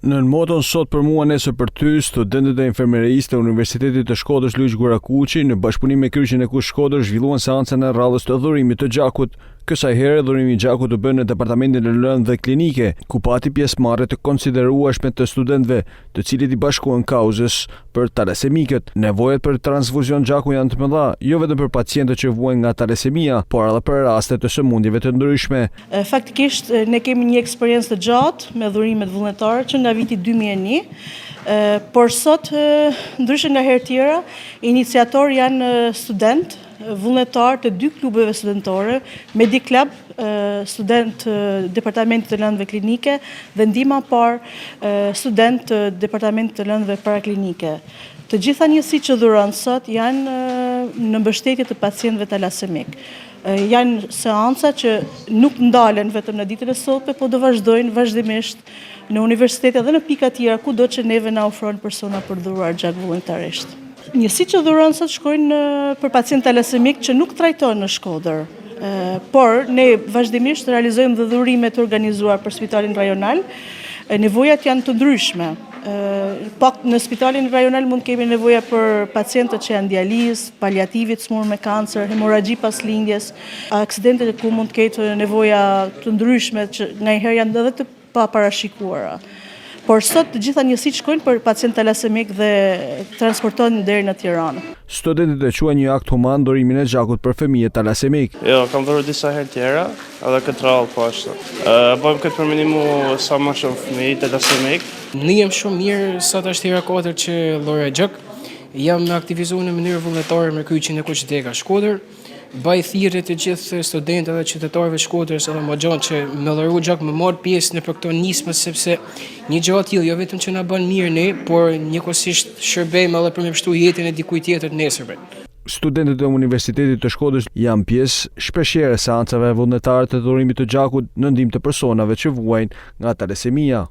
Në moton sot për mua nesër për ty, studentët e infermerisë të Universitetit të Shkodrës Luiq Gurakuqi në bashkëpunim me Kryqin e Kushtë Shkodër zhvilluan seancën e radhës të dhurimit të gjakut. Kësaj here dhurimi i gjakut u bën në departamentin e lëndë dhe klinike, ku pati pjesëmarrje të konsiderueshme të studentëve, të cilët i bashkuan kauzës për talasemikët. Nevojat për transfuzion gjaku janë të mëdha, jo vetëm për pacientët që vuajnë nga talasemia, por edhe për raste të sëmundjeve të ndryshme. Faktikisht ne kemi një eksperiencë të gjatë me dhurimet vullnetare që nga viti 2001. Por sot, ndryshe nga herë tjera, iniciator janë student, vullnetar të 2 klubeve studentore, Mediclub, student Departamentit të Lëndëve Klinike dhe ndihma parë student të Departamentit të Lëndëve Paraklinike. Të gjitha njësitë që dhuron sot janë në mbështetje të pacientëve talasemik. Janë seanca që nuk ndalen vetëm në ditën e sotme, po do vazhdojnë vazhdimisht në universitete dhe në pika tjera kudo që neve na ofron persona për dhuruar gjak vullnetarisht. Njësitë që dhuron sot shkojnë për pacient talasemik që nuk trajton në Shkodër, por ne vazhdimisht realizojmë dhe dhurime të organizuar për spitalin rajonal. Nevojat janë të ndryshme. Në spitalin rajonal mund kemi nevoja për pacientët që janë dializë, paliativit, smur me kancer, hemorragji pas lindjes, aksidente ku mund të ketë nevoja të ndryshme që ndonjëherë janë edhe të paparashikuara. Por sot të gjitha njësitë shkojnë për pacient talasemik dhe transportohen deri në Tiranë. Studentët e quajnë një akt human dhurimin e gjakut për fëmijët talasemik. Jo, kam dhuru disa herë tjera, edhe këtë radhë po ashtu. Bëjmë këtë për minimu sa më shumë fëmijë talasemik. Ndihem shumë mirë sot është hera 4 që lloja gjak. Jam aktivizuar në mënyrë vullnetare me Kryqin e Kushtit të Shkodër. Baj thirrje të gjithë studentëve dhe qytetarëve të Shkodrës edhe më gjatë që me lloju gjak më marr pjesë në këto nismë sepse një gjë e tillë jo vetëm që na bën mirë ne, por njëkohësisht shërbejmë edhe për me pështu jetën e dikujt tjetër nesërme. Studentët e Universitetit të Shkodrës janë pjesë shpeshherë seancave vullnetare të dhurimit të gjakut në ndihmë të personave që vuajnë nga talasemia.